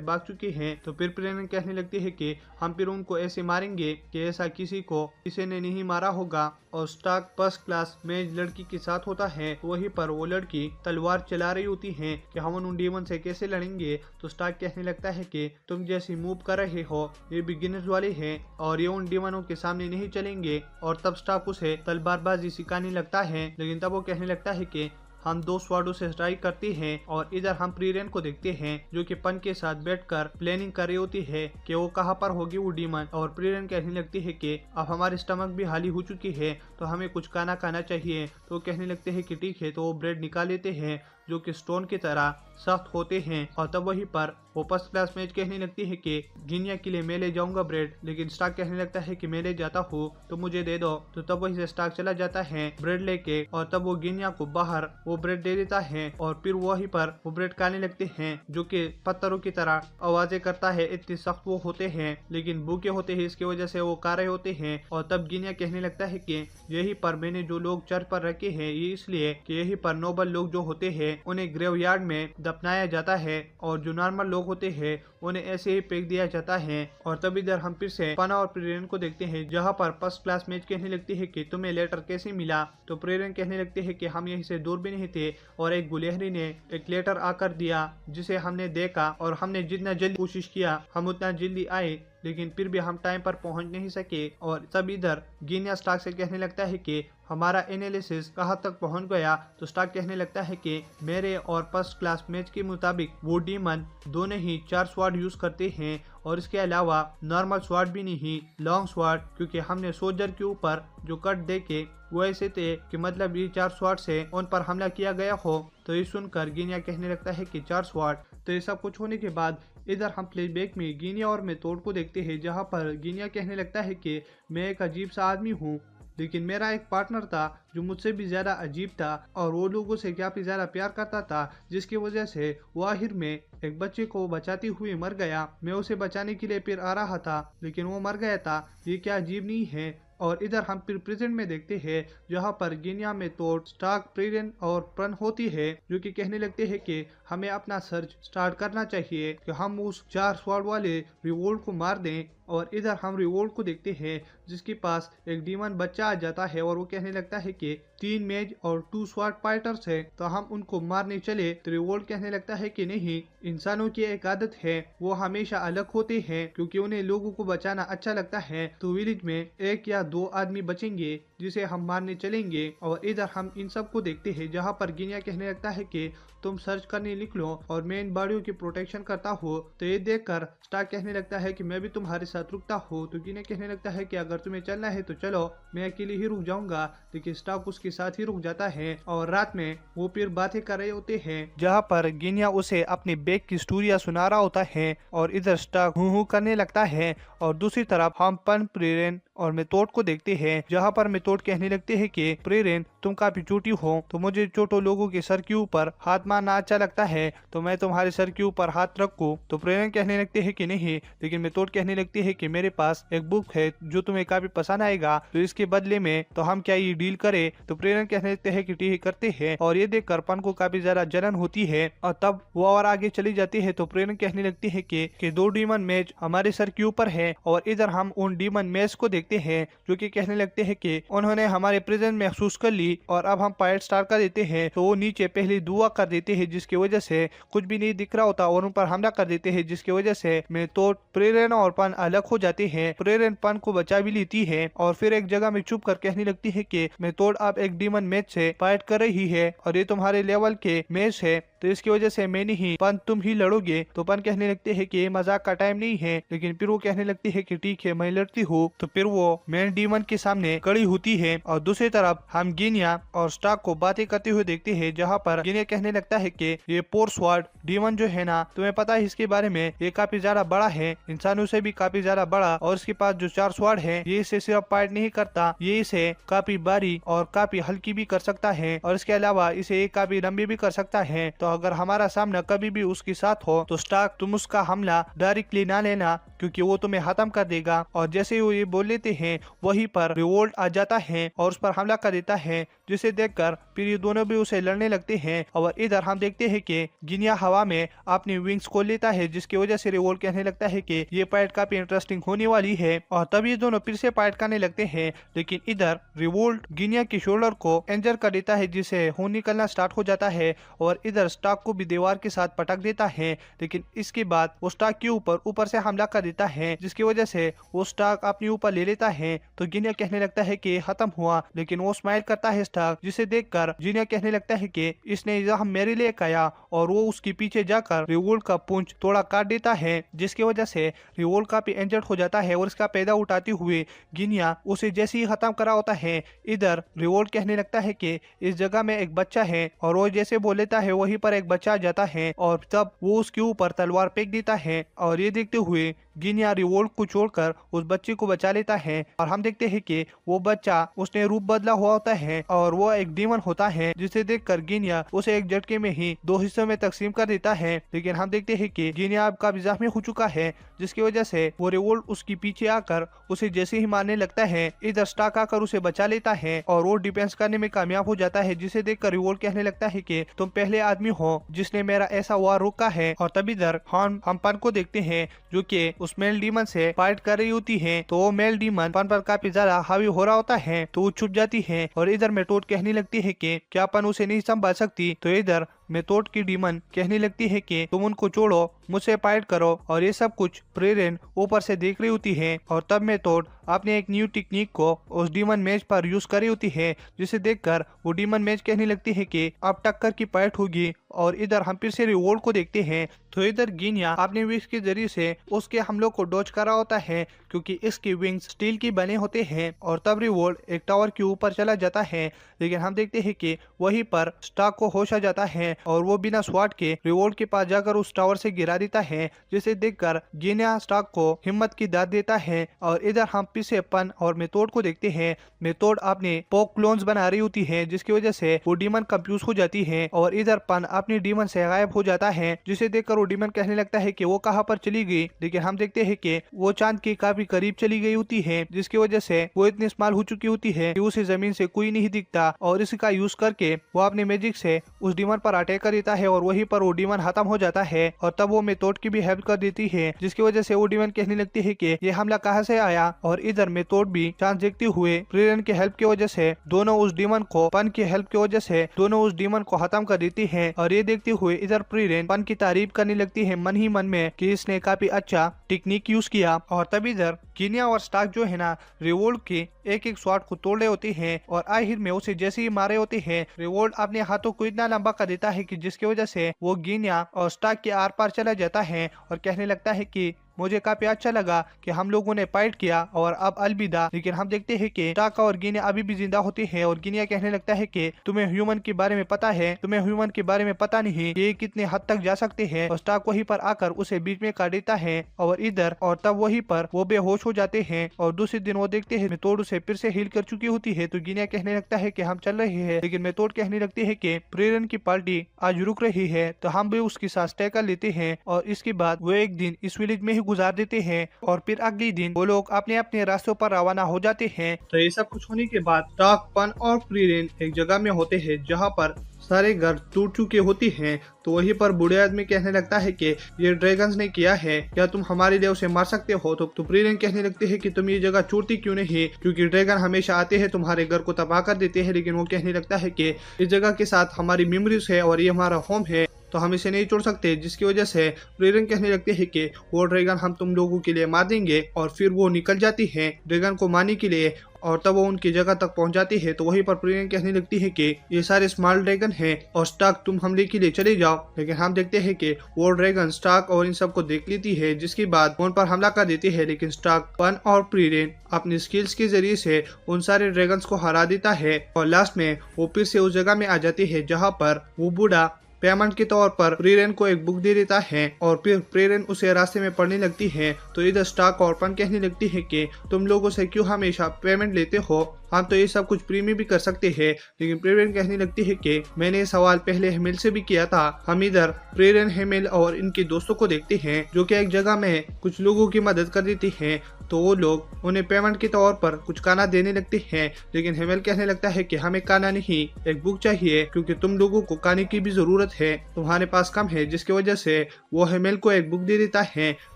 भाग चुके हैं तो फिर प्रेरण कहने लगती है कि हम फिर उनको ऐसे मारेंगे कि ऐसा किसी ने नहीं मारा होगा। और स्टार्क फर्स्ट क्लास में लड़की के साथ होता है, वहीं पर वो लड़की तलवार चला रही होती है कि हम उन डीमन से कैसे लड़ेंगे। तो स्टार्क कहने लगता है कि तुम जैसे मूव कर रहे हो ये बिगिनर्स वाले हैं और ये उन डीमनों के सामने नहीं चलेंगे। और तब स्टार्क उसे तलवारबाजी सिखाने लगता है, लेकिन तब वो कहने लगता है कि हम 2 स्वाडों से स्ट्राइक करते हैं। और इधर हम प्रीरेन को देखते हैं जो कि पन के साथ बैठकर प्लानिंग कर रही होती है कि वो कहाँ पर होगी वो डीमन। और प्रीरेन कहने लगती है कि अब हमारी स्टमक भी खाली हो चुकी है तो हमें कुछ खाना चाहिए। तो कहने लगते हैं कि ठीक है। तो वो ब्रेड निकाल लेते हैं जो कि स्टोन की तरह सख्त होते हैं। और तब वहीं पर वो फर्स्ट क्लास मैच कहने लगती है कि गिनिया के लिए मैं ले जाऊंगा ब्रेड, लेकिन स्टार्क कहने लगता है कि मैं ले जाता हूँ तो मुझे दे दो। तो तब वहीं से स्टार्क चला जाता है ब्रेड लेके, और तब वो गिनिया को बाहर वो ब्रेड दे देता है। और फिर वहीं पर वो ब्रेड खाने लगते हैं जो कि पत्थरों की तरह आवाजें करता है, इतनी सख्त वो होते हैं, लेकिन भूखे होते हैं, इसकी वजह से वो खा रहे होते हैं। और तब गिनिया कहने लगता है कि यही पर मैंने जो लोग चर्च पर रखे हैं ये इसलिए कि यही पर नोबल लोग जो होते हैं उन्हें ग्रेवयार्ड में दफनाया जाता है, और जो नॉर्मल लोग होते हैं उन्हें ऐसे ही फेंक दिया जाता है। और तब इधर हम फिर से पना और प्रेरण को देखते हैं जहाँ पर फर्स्ट क्लास मैच कहने लगती है कि तुम्हें लेटर कैसे मिला। तो प्रेरण कहने लगते हैं कि हम यहीं से दूर भी नहीं थे और एक गुलहरी ने एक लेटर आकर दिया जिसे हमने देखा, और हमने जितना जल्दी कोशिश किया हम उतना जल्दी आए, लेकिन फिर भी हम टाइम पर पहुंच नहीं सके। और तब इधर गिनिया स्टार्क से कहने लगता है कि हमारा एनालिसिस कहाँ तक पहुंच गया। तो स्टार्क कहने लगता है कि मेरे और फर्स्ट क्लास मैच के मुताबिक वो डीमन दोनों ही 4 स्वाड यूज करते हैं, और इसके अलावा नॉर्मल स्वाड भी नहीं, लॉन्ग स्वाड, क्योंकि हमने सोल्जर के ऊपर जो कट देके वो ऐसे थे कि मतलब ये 4 स्वाड से उन पर हमला किया गया हो। तो ये सुनकर गिनिया कहने लगता है कि 4 स्वाड। तो ये सब कुछ होने के बाद इधर हम फ्लैशबैक में गिनिया और मेथोड को देखते हैं जहाँ पर गिनिया कहने लगता है कि मैं एक अजीब सा आदमी हूँ, लेकिन मेरा एक पार्टनर था जो मुझसे भी ज्यादा अजीब था और वो लोगों से काफी ज्यादा प्यार करता था, जिसकी वजह से वो आखिर में एक बच्चे को बचाती हुई मर गया। मैं उसे बचाने के लिए फिर आ रहा था लेकिन वो मर गया था। ये क्या अजीब नहीं है। और इधर हम फिर प्रेजेंट में देखते हैं जहाँ पर गिनिया में तो स्टार्क, प्रेरण और प्रन होती है जो कि कहने लगते हैं कि हमें अपना सर्च स्टार्ट करना चाहिए कि हम उस 4 स्वाड वाले रिवोल्ट को मार दें। और इधर हम रिवोल्ट को देखते हैं जिसके पास एक डीमन बच्चा आ जाता है और वो कहने लगता है कि 3 मेज और 2 स्वाड फाइटर्स है तो हम उनको मारने चले। तो रिवोल्ट कहने लगता है कि नहीं, इंसानों की एक आदत है वो हमेशा अलग होते हैं क्योंकि उन्हें लोगों को बचाना अच्छा लगता है। तो विलेज में 1 या 2 आदमी बचेंगे जिसे हम मारने चलेंगे। और इधर हम इन सब को देखते हैं जहाँ पर गिनिया कहने लगता है कि तुम सर्च करने निकलो और मैं इन बाड़ियों की प्रोटेक्शन करता हूँ। तो ये देखकर स्टार्क कहने लगता है कि मैं भी तुम्हारे साथ रुकता हूँ। तो गिनिया कहने लगता है कि अगर तुम्हें चलना है तो चलो, मैं अकेले ही रुक जाऊंगा। लेकिन स्टार्क उसके साथ ही रुक जाता है और रात में वो फिर बातें कर रहे होते हैं जहाँ पर गिनिया उसे अपने बैग की स्टोरिया सुना रहा होता है और इधर स्टार्क हूँ करने लगता है। और दूसरी तरफ हम पन, प्रेरण और मेथोड को देखते हैं जहाँ पर मेथोड कहने लगते हैं कि प्रेरण तुम काफी छोटी हो तो मुझे छोटो लोगों के सर के ऊपर हाथ मारना अच्छा लगता है, तो मैं तुम्हारे सर के ऊपर हाथ रखूं। तो प्रेरण कहने लगते हैं कि नहीं, लेकिन मेथोड कहने लगती है कि मेरे पास एक बुक है जो तुम्हें काफी पसंद आएगा, तो इसके बदले में तो हम क्या ये डील करें। तो प्रेरण कहने लगते हैं कि ठीक करते हैं। और ये देखकर पन को काफी ज्यादा जलन होती है और तब वो और आगे चली जाती है। तो प्रेरण कहने लगती है कि 2 डीमन मैच हमारे सर के ऊपर है। और इधर हम उन डीमन मैच को देखते लगते हैं, जो कि कहने लगते हैं कि उन्होंने हमारे प्रेजेंस महसूस कर ली और अब हम पायलट स्टार्ट कर देते हैं। तो वो नीचे पहले दुआ कर देते हैं, जिसकी वजह से कुछ भी नहीं दिख रहा होता और उन पर हमला कर देते हैं, जिसकी वजह से मेथोड, प्रेरण और पन अलग हो जाते हैं। प्रेरण पन को बचा भी लेती है और फिर एक जगह में चुप कर कहने लगती है कि मेथोड अब एक डीमन मैच से फाइट कर रही है और ये तुम्हारे लेवल के मैच है, तो इसकी वजह से मैं नहीं पन तुम ही लड़ोगे। तो पन कहने लगते हैं कि ये मजाक का टाइम नहीं है, लेकिन फिर वो कहने लगती है कि ठीक है मैं लड़ती हूँ। तो फिर वो मेन डीमन के सामने खड़ी होती है और दूसरी तरफ हम गिनिया और स्टार्क को बातें करते हुए देखते हैं, जहाँ पर गिनिया कहने लगता है कि ये पोर स्वॉर्ड डीमन जो है ना, तुम्हें पता है इसके बारे में, ये काफी ज्यादा बड़ा है, इंसानों से भी काफी ज्यादा बड़ा, और इसके पास जो 4 स्वॉर्ड है ये इसे सिर्फ फाइट नहीं करता, ये इसे काफी भारी और काफी हल्की भी कर सकता है और इसके अलावा इसे काफी लंबी भी कर सकता है। तो अगर हमारा सामना कभी भी उसके साथ हो तो स्टार्क तुम उसका हमला डायरेक्टली ना लेना, क्योंकि वो तुम्हें खत्म कर देगा। और जैसे वो ये बोल लेते हैं वहीं पर रिवोल्ट आ जाता है और उस पर हमला कर देता है, जिसे देखकर फिर ये दोनों भी उसे लड़ने लगते हैं। और इधर हम देखते हैं कि गिनिया हवा में अपनी विंग्स खोल लेता है, जिसकी वजह से रिवोल्ट कहने लगता है कि ये फाइट काफी इंटरेस्टिंग होने वाली है। और तब ये दोनों फिर से फाइट करने लगते हैं, लेकिन इधर रिवोल्ट गिनिया के शोल्डर को इंजर कर देता है, जिससे खून निकलना स्टार्ट हो जाता है और इधर स्टार्क को भी दीवार के साथ पटक देता है। लेकिन इसके बाद वो स्टार्क के ऊपर से हमला कर देता है, जिसकी वजह से वो स्टार्क अपने ऊपर ले लेता है। तो गिनिया कहने लगता है कि खत्म हुआ, लेकिन वो स्माइल करता है स्टार्क, जिसे देखकर गिनिया कहने लगता है कि इसने हम मेरे लिए आया, और वो उसके पीछे जाकर रिवोल्ट का पूंछ थोड़ा काट देता है, जिसकी वजह से रिवोल्ट काफी इंजर्ड हो जाता है और इसका पैदा उठाते हुए गिनिया उसे जैसे ही खत्म करा होता है, इधर रिवोल्ट कहने लगता है कि इस जगह में एक बच्चा है, और वो जैसे बोल लेता है वहीं पर एक बच्चा आ जाता है और तब वो उसके ऊपर तलवार फेंक देता है। और ये देखते हुए गिनिया रिवोल्ट को छोड़कर उस बच्चे को बचा लेता है और हम देखते हैं कि वो बच्चा उसने रूप बदला हुआ होता है और वो एक डीमन होता है, जिसे देखकर गिनिया उसे एक झटके में ही 2 हिस्सों में तकसीम कर देता है। लेकिन हम देखते हैं कि गिनिया अब काफी जख्मी हो चुका है, जिसकी वजह से वो रिवोल्ट उसके पीछे आकर उसे जैसे ही मारने लगता है, इधर स्टार्क आकर उसे बचा लेता है और वो डिफेंस करने में कामयाब हो जाता है, जिसे देखकर रिवोल्ट कहने लगता है कि तुम पहले आदमी हो जिसने मेरा ऐसा वार रोका है। और तब इधर हम पन को देखते हैं, जो कि उस मेल डीमन से फाइट कर रही होती है। तो वो मेल डीमन पन पर काफी ज्यादा हावी हो रहा होता है, तो वो छुप जाती है और इधर मेथोड कहने लगती है कि क्या पन उसे नहीं संभाल सकती। तो इधर मेथोड की डीमन कहने लगती है कि तुम उनको छोड़ो, मुझसे फाइट करो। और ये सब कुछ प्रेरण ऊपर से देख रही होती है और तब मेथोड अपने एक न्यू टेक्निक को उस डीमन मैच पर यूज कर रही होती है, जिसे देखकर वो डीमन मैच कहने लगती है कि अब टक्कर की फाइट होगी। और इधर हम फिर से रिवोल्ट को देखते हैं, तो इधर गिनिया अपने विंग्स के जरिए से उसके हमलों को डॉज कर रहा होता है, क्योंकि इसके विंग्स स्टील की बने होते हैं। और तब रिवोल्ट एक टावर के ऊपर चला जाता है, लेकिन हम देखते हैं कि वहीं पर स्टार्क को होश आ जाता है और वो बिना स्वाट के रिवोल्ट के पास जाकर उस टावर से गिरा देता है, जिसे देखकर गिनिया स्टार्क को हिम्मत की दाद देता है। और इधर हम पीछे पन और मेथोड को देखते हैं। मेथोड अपने पोक क्लोन्स बना रही होती है, जिसकी वजह से वो डीमन कंफ्यूज हो जाती है और इधर पन अपनी डीमन से गायब हो जाता है, जिसे देखकर वो डीमन कहने लगता है कि वो कहाँ पर चली गई। लेकिन हम देखते हैं कि वो चांद के काफी करीब चली गई होती है, जिसकी वजह से वो इतनी स्मॉल हो चुकी होती है कि उसे जमीन से कोई नहीं दिखता। और इसका यूज करके वो अपने मैजिक से उस डीमन पर अटैक कर देता है और वहीं पर वो डीमन खत्म हो जाता है। और तब वो मेथोड की भी हेल्प कर देती है, जिसकी वजह से वो डीमन कहने लगती है कि ये हमला कहाँ से आया। और इधर मेथोड भी चांस देखते हुए प्रेरण की हेल्प की वजह से दोनों उस डीमन को पन की हेल्प की वजह से दोनों उस डीमन को खत्म कर देती है। और ये देखते हुए इधर प्रेरण पन की तारीफ करने लगती है मन ही मन में कि इसने काफी अच्छा टेक्निक यूज किया। और तब इधर गिनिया और स्टार्क जो है ना, रिवोल्ट के एक एक शॉट को तोड़ रहे होते हैं और आखिर में उसे जैसे ही मारे होते हैं, रिवोल्ट अपने हाथों को इतना लंबा कर देता है कि जिसकी वजह से वो गिनिया और स्टार्क के आर पार चला जाता है और कहने लगता है कि मुझे काफी अच्छा लगा कि हम लोगों ने फाइट किया और अब अलविदा। लेकिन हम देखते हैं कि स्टार्क और गिनिया अभी भी जिंदा होते हैं और गिनिया कहने लगता है कि तुम्हें ह्यूमन के बारे में पता है, तुम्हें ह्यूमन के बारे में पता नहीं ये कितने हद तक जा सकते हैं। और स्टार्क वहीं पर आकर उसे बीच में काट देता है और इधर और तब वहीं पर वो बेहोश हो जाते हैं। और दूसरे दिन वो देखते हैं मेथोड उसे फिर से हील कर चुकी होती है। तो गिनिया कहने लगता है कि हम चल रहे हैं, लेकिन मेथोड कहने लगती है कि प्रेरण की पार्टी आज रुक रही है, तो हम भी उसके साथ तय कर लेते हैं। और इसके बाद वो एक दिन इस विलेज में ही गुजार देते हैं और फिर अगले दिन वो लोग अपने अपने रास्तों पर रवाना हो जाते हैं। तो ये सब कुछ होने के बाद स्टार्क, पन और प्रीरेन एक जगह में होते हैं जहाँ पर सारे घर टूट चुके होती हैं। तो वहीं पर बूढ़े आदमी कहने लगता है कि ये ड्रैगन्स ने किया है, क्या तुम हमारे लिए उसे मार सकते हो? तो प्रीरेन कहने लगते हैं कि तुम ये जगह छोड़ती क्यों नहीं, क्योंकि ड्रैगन हमेशा आते हैं तुम्हारे घर को तबाह कर देते हैं। लेकिन वो कहने लगता है कि इस जगह के साथ हमारी मेमोरीज है और ये हमारा होम है, तो हम इसे नहीं छोड़ सकते। जिसकी वजह से प्रीरेन कहने लगते हैं कि वो ड्रैगन हम तुम लोगों के लिए मार देंगे। और फिर वो निकल जाती है ड्रैगन को मारने के लिए और तब वो उनकी जगह तक पहुंच जाती है। तो वहीं पर प्रीरेन कहने लगती है कि ये सारे स्मॉल ड्रैगन हैं और स्टार्क तुम हमले के लिए चले जाओ। लेकिन हम देखते हैं कि वो ड्रैगन स्टार्क और इन सबको देख लेती है, जिसके बाद उन पर हमला कर देती है। लेकिन स्टार्क, पन और प्रीरेन अपनी स्किल्स के जरिए से उन सारे ड्रैगन्स को हरा देता है और लास्ट में वो फिर से उस जगह में आ जाती है जहाँ पर वो बूढ़ा पेमेंट के तौर पर प्रीरेन को एक बुक दे देता है और फिर प्रीरेन उसे रास्ते में पढ़ने लगती है। तो इधर स्टार्क और पन कहने लगती है कि तुम लोगों से क्यों हमेशा पेमेंट लेते हो, हम तो ये सब कुछ फ्री में भी कर सकते हैं। लेकिन प्रीरेन कहने लगती है कि मैंने ये सवाल पहले हेमेल से भी किया था। हम इधर प्रीरेन, हेमेल और इनके दोस्तों को देखते हैं जो कि एक जगह में कुछ लोगों की मदद कर देती हैं। तो वो लोग उन्हें पेमेंट के तौर पर कुछ खाना देने लगते हैं। लेकिन हेमेल कहने लगता है कि हमें खाना नहीं, एक बुक चाहिए, क्योंकि तुम लोगों को खाने की भी जरूरत है, तुम्हारे पास कम है। जिसकी वजह से वो हेमेल को एक बुक दे देता है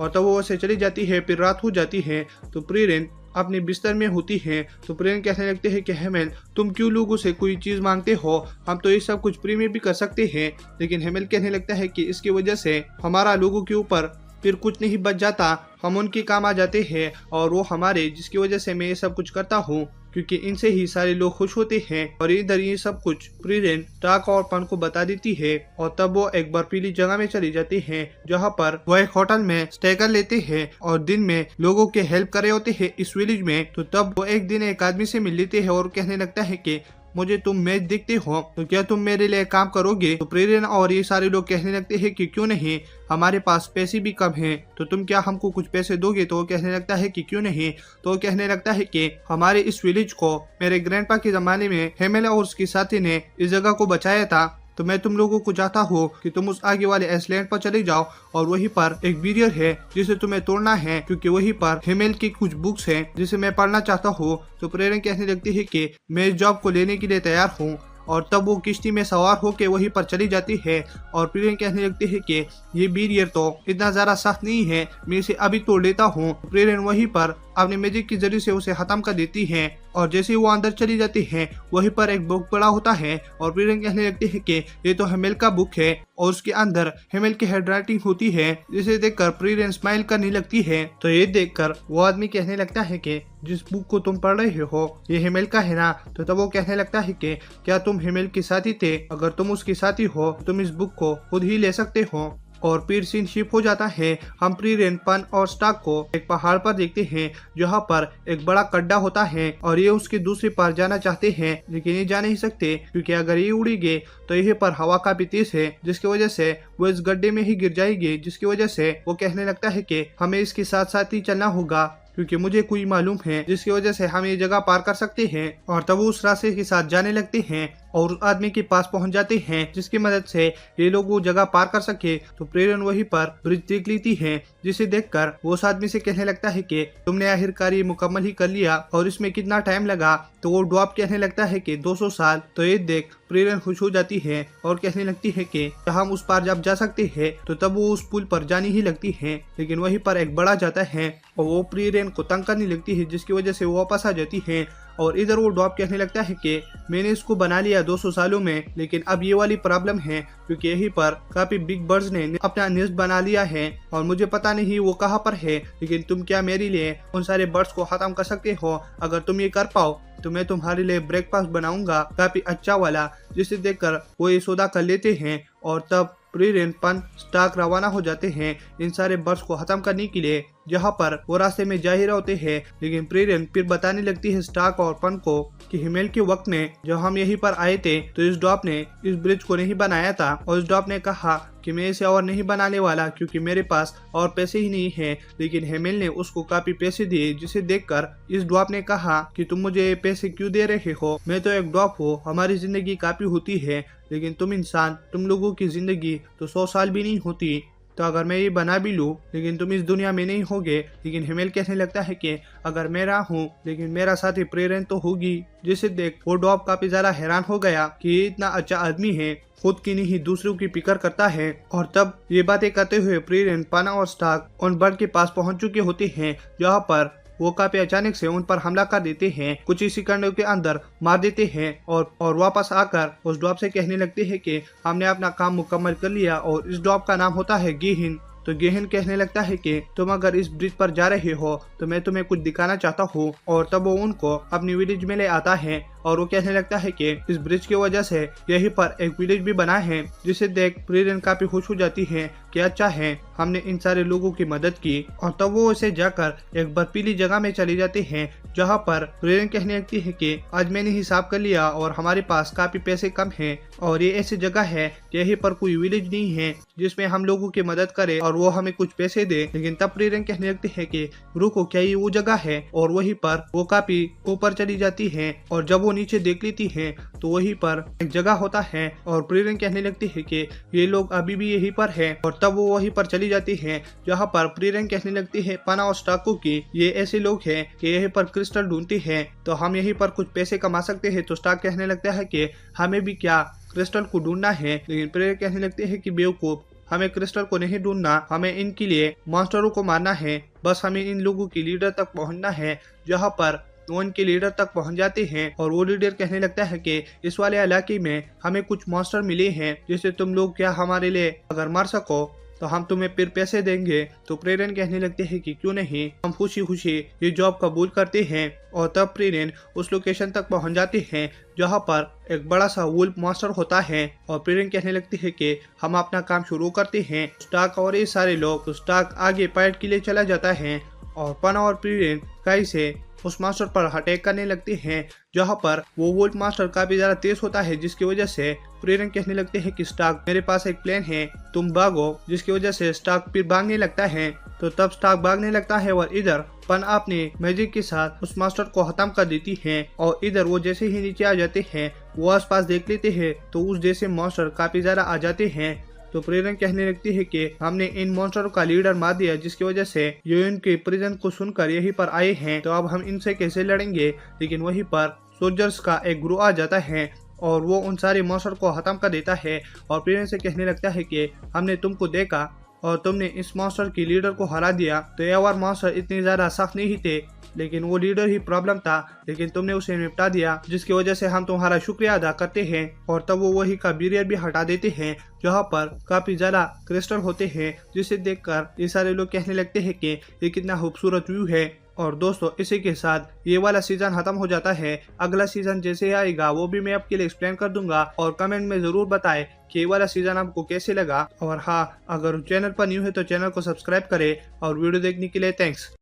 और तब वो उसे चली जाती है। फिर रात हो जाती है तो प्रीरेन अपने बिस्तर में होती है। तो प्रीरेन कहने लगते हैं कि हेमेल तुम क्यों लोगों से कोई चीज मांगते हो, हम तो ये सब कुछ फ्री में भी कर सकते हैं। लेकिन हेमेल कहने लगता है कि इसकी वजह से हमारा लोगों के ऊपर फिर कुछ नहीं बच जाता, हम उनके काम आ जाते हैं और वो हमारे, जिसकी वजह से मैं ये सब कुछ करता हूँ, क्योंकि इनसे ही सारे लोग खुश होते हैं। और इधर ये सब कुछ प्रीरेन स्टार्क और पन को बता देती है और तब वो एक बर्फीली जगह में चली जाती है जहाँ पर वो एक होटल में स्टे कर लेते हैं और दिन में लोगों के हेल्प कर रहे होते हैं इस विलेज में। तो तब वो एक दिन एक आदमी से मिल लेते हैं और कहने लगता है कि मुझे तुम मैच देखते हो, तो क्या तुम मेरे लिए काम करोगे? तो प्रीरेन और ये सारे लोग कहने लगते हैं कि क्यों नहीं, हमारे पास पैसे भी कम हैं, तो तुम क्या हमको कुछ पैसे दोगे? तो वो कहने लगता है कि क्यों नहीं। तो वो कहने लगता है कि हमारे इस विलेज को मेरे ग्रैंडपा के जमाने में हेमेल और उसके साथी ने इस जगह को बचाया था। तो मैं तुम लोगों को चाहता हूँ कि तुम उस आगे वाले आइसलैंड पर चले जाओ और वहीं पर एक बैरियर है जिसे तुम्हें तोड़ना है, क्योंकि वहीं पर हेमेल की कुछ बुक्स हैं जिसे मैं पढ़ना चाहता हूँ। तो प्रेरण कहने लगती है कि मैं इस जॉब को लेने के लिए तैयार हूँ और तब वो किश्ती में सवार होकर वहीं पर चली जाती है और प्रीरेन कहने लगती है कि ये बैरियर तो इतना ज्यादा सख्त नहीं है, मैं इसे अभी तोड़ लेता हूँ। प्रीरेन वहीं पर अपने मैजिक के जरिए से उसे खत्म कर देती है और जैसे ही वो अंदर चली जाती है वहीं पर एक बुक पड़ा होता है और प्रीरेन कहने लगती है कि ये तो हेमेल का बुक है और उसके अंदर हेमेल की हैंडराइटिंग होती है, जिसे देखकर प्रीरेन स्माइल करने लगती है। तो ये देखकर वो आदमी कहने लगता है कि जिस बुक को तुम पढ़ रहे हो ये हेमेल का है ना? तो तब वो कहने लगता है कि क्या तुम हेमेल के साथी थे? अगर तुम उसके साथी हो तुम इस बुक को खुद ही ले सकते हो। और फिर सीन शिफ्ट हो जाता है। हम प्रीरेन, पन और स्टार्क को एक पहाड़ पर देखते हैं जहाँ पर एक बड़ा गड्ढा होता है और ये उसके दूसरे पार जाना चाहते हैं लेकिन ये जा नहीं सकते, क्योंकि अगर ये उड़ी गए तो यहीं पर हवा का भी तेज है जिसकी वजह से वो इस गड्ढे में ही गिर जाएगी। जिसकी वजह से वो कहने लगता है कि हमें इसके साथ साथ ही चलना होगा, क्योंकि मुझे कोई मालूम है जिसकी वजह से हम ये जगह पार कर सकते हैं। और तब वो उस रास्ते के साथ जाने लगते हैं और उस आदमी के पास पहुंच जाते हैं जिसकी मदद से ये लोग वो जगह पार कर सके। तो प्रेरण वहीं पर ब्रिज देख लेती है, जिसे देखकर वो उस आदमी से कहने लगता है कि तुमने आखिरकार ये मुकम्मल ही कर लिया और इसमें कितना टाइम लगा? तो वो ड्वार्फ कहने लगता है कि 200 साल। तो ये देख प्रेरण खुश हो जाती है और कहने लगती है कि हम उस पार जब जा सकते हैं। तो तब वो उस पुल पर जानी ही लगती है, लेकिन वहीं पर एक बड़ा जाता है और वो प्रेरण को तंग करने लगती है, जिसकी वजह से वो वापस आ जाती है। और इधर वो ड्वार्फ कहने लगता है कि मैंने इसको बना लिया 200 सालों में, लेकिन अब ये वाली प्रॉब्लम है क्योंकि यहीं पर काफी बिग बर्ड्स ने अपना नेस्ट बना लिया है और मुझे पता नहीं वो कहाँ पर है। लेकिन तुम क्या मेरे लिए उन सारे बर्ड्स को खत्म कर सकते हो? अगर तुम ये कर पाओ तो मैं तुम्हारे लिए ब्रेकफास्ट बनाऊंगा काफी अच्छा वाला। जिसे देखकर वो ये सौदा कर लेते हैं और तब प्रीरेन, पन, स्टार्क रवाना हो जाते हैं इन सारे बर्ड्स को खत्म करने के लिए, जहाँ पर वो रास्ते में जा ही रहे होते हैं। लेकिन प्रीरेन फिर बताने लगती है स्टार्क और पन को कि हिमेल के वक्त में जब हम यहीं पर आए थे तो इस ड्वार्फ ने इस ब्रिज को नहीं बनाया था और इस ड्वार्फ ने कहा कि मैं इसे और नहीं बनाने वाला क्योंकि मेरे पास और पैसे ही नहीं है। लेकिन हेमेल ने उसको काफी पैसे दिए, जिसे देखकर इस ड्वार्फ ने कहा कि तुम मुझे ये पैसे क्यों दे रहे हो? मैं तो एक ड्वार्फ हूँ, हमारी जिंदगी काफी होती है, लेकिन तुम इंसान, तुम लोगों की जिंदगी तो 100 साल भी नहीं होती। तो अगर मैं ये बना भी लूँ लेकिन तुम इस दुनिया में नहीं होगे। लेकिन हिमेल कहने लगता है कि अगर मैं रहा हूँ लेकिन मेरा साथी प्रेरण तो होगी। जिसे देख वो डॉब काफी ज्यादा हैरान हो गया कि ये इतना अच्छा आदमी है, खुद की नहीं दूसरों की फिक्र करता है। और तब ये बातें करते हुए प्रेरण, पाना और स्टार्क उन बर्ड के पास पहुंच चुके होते हैं, जहाँ पर वो काफी अचानक से उन पर हमला कर देते हैं, कुछ ही सेकंडों के अंदर मार देते हैं और वापस आकर उस डॉब से कहने लगते हैं कि हमने अपना काम मुकम्मल कर लिया। और इस डॉब का नाम होता है गेहिन। तो गेहिन कहने लगता है कि तुम अगर इस ब्रिज पर जा रहे हो तो मैं तुम्हें कुछ दिखाना चाहता हूँ। और तब वो उनको अपनी विलेज में ले आता है और वो कहने लगता है कि इस ब्रिज की वजह से यहीं पर एक विलेज भी बना है। जिसे देख प्रेरण काफी खुश हो जाती है कि अच्छा है हमने इन सारे लोगों की मदद की। और तब वो उसे जाकर एक बर्फीली जगह में चले जाते हैं, जहाँ पर प्रेरण कहने लगती है कि आज मैंने हिसाब कर लिया और हमारे पास काफी पैसे कम हैं और ये ऐसी जगह है यहीं पर कोई विलेज नहीं है जिसमें हम लोगों की मदद करे और वो हमें कुछ पैसे दे। लेकिन तब प्रेरण कहने लगती है कि रुको, क्या ये वो जगह है? और वहीं पर वो काफी ऊपर चली जाती है और जब वो नीचे देख लेती है तो वहीं पर एक जगह होता है और प्रेरण कहने लगती है कि ये लोग अभी भी यहीं पर है। और तब वो वहीं पर चली जाती है जहाँ पर प्रेरण कहने लगती है पाना और स्टार्क को कि ये ऐसे लोग हैं कि यहीं पर क्रिस्टल ढूंढते हैं तो हम यहीं पर कुछ पैसे कमा सकते हैं। तो स्टार्क कहने लगता है कि हमें भी क्या क्रिस्टल को ढूंढना है। लेकिन प्रेरण कहने लगते हैं कि बेवकूफ, हमें क्रिस्टल को नहीं ढूंढना, हमें इनके लिए मॉन्स्टरों को मारना है। बस हमें इन लोगों की लीडर तक पहुंचना है। जहाँ पर वो उनके लीडर तक पहुंच जाते हैं और वो लीडर कहने लगता है कि इस वाले इलाके में हमें कुछ मॉन्स्टर मिले हैं जिसे तुम लोग क्या हमारे लिए अगर मार सको तो हम तुम्हें फिर पैसे देंगे। तो प्रेरण कहने लगते हैं कि क्यों नहीं, हम खुशी खुशी ये जॉब कबूल करते हैं। और तब प्रेरण उस लोकेशन तक पहुंच जाते हैं जहां पर एक बड़ा सा वुल्फ मॉन्स्टर होता है। और प्रेरण कहने लगती है कि हम अपना काम शुरू करते हैं। स्टार्क और ये सारे लोग, स्टार्क आगे पायलट के लिए चला जाता है और पाना और प्रेरण कई से उस मास्टर पर अटैक करने लगते हैं, जहाँ पर वो वोल्ट मास्टर काफी ज्यादा तेज होता है। जिसकी वजह से प्रेरण कहने लगते हैं कि स्टार्क मेरे पास एक प्लान है, तुम भागो। जिसकी वजह से स्टार्क फिर भागने लगता है। तो तब स्टार्क भागने लगता है और इधर पन अपने मैजिक के साथ उस मास्टर को खत्म कर देती है। और इधर वो जैसे ही नीचे आ जाते हैं वो आसपास देख लेते हैं तो उस जैसे मास्टर काफी ज्यादा आ जाते हैं। तो प्रेरण कहने लगती है कि हमने इन मॉन्स्टरों का लीडर मार दिया, जिसकी वजह से ये इनके प्रिजन को सुनकर यहीं पर आए हैं, तो अब हम इनसे कैसे लड़ेंगे। लेकिन वहीं पर सोल्जर्स का एक ग्रुप आ जाता है और वो उन सारे मॉन्स्टर को खत्म कर देता है। और प्रेरण से कहने लगता है कि हमने तुमको देखा और तुमने इस मॉन्स्टर की लीडर को हरा दिया। तो ये और मॉन्स्टर इतने ज्यादा सख्त नहीं थे, लेकिन वो लीडर ही प्रॉब्लम था, लेकिन तुमने उसे निपटा दिया, जिसकी वजह से हम तुम्हारा शुक्रिया अदा करते हैं। और तब वो वही का बैरियर भी हटा देते हैं, जहाँ पर काफी ज्यादा क्रिस्टल होते हैं, जिसे देखकर ये सारे लोग कहने लगते हैं कि ये कितना खूबसूरत व्यू है। और दोस्तों, इसी के साथ ये वाला सीजन खत्म हो जाता है। अगला सीजन जैसे आएगा वो भी मैं आपके लिए एक्सप्लेन कर दूंगा और कमेंट में जरूर बताएं कि ये वाला सीजन आपको कैसे लगा। और हाँ, अगर चैनल पर न्यू है तो चैनल को सब्सक्राइब करें और वीडियो देखने के लिए थैंक्स।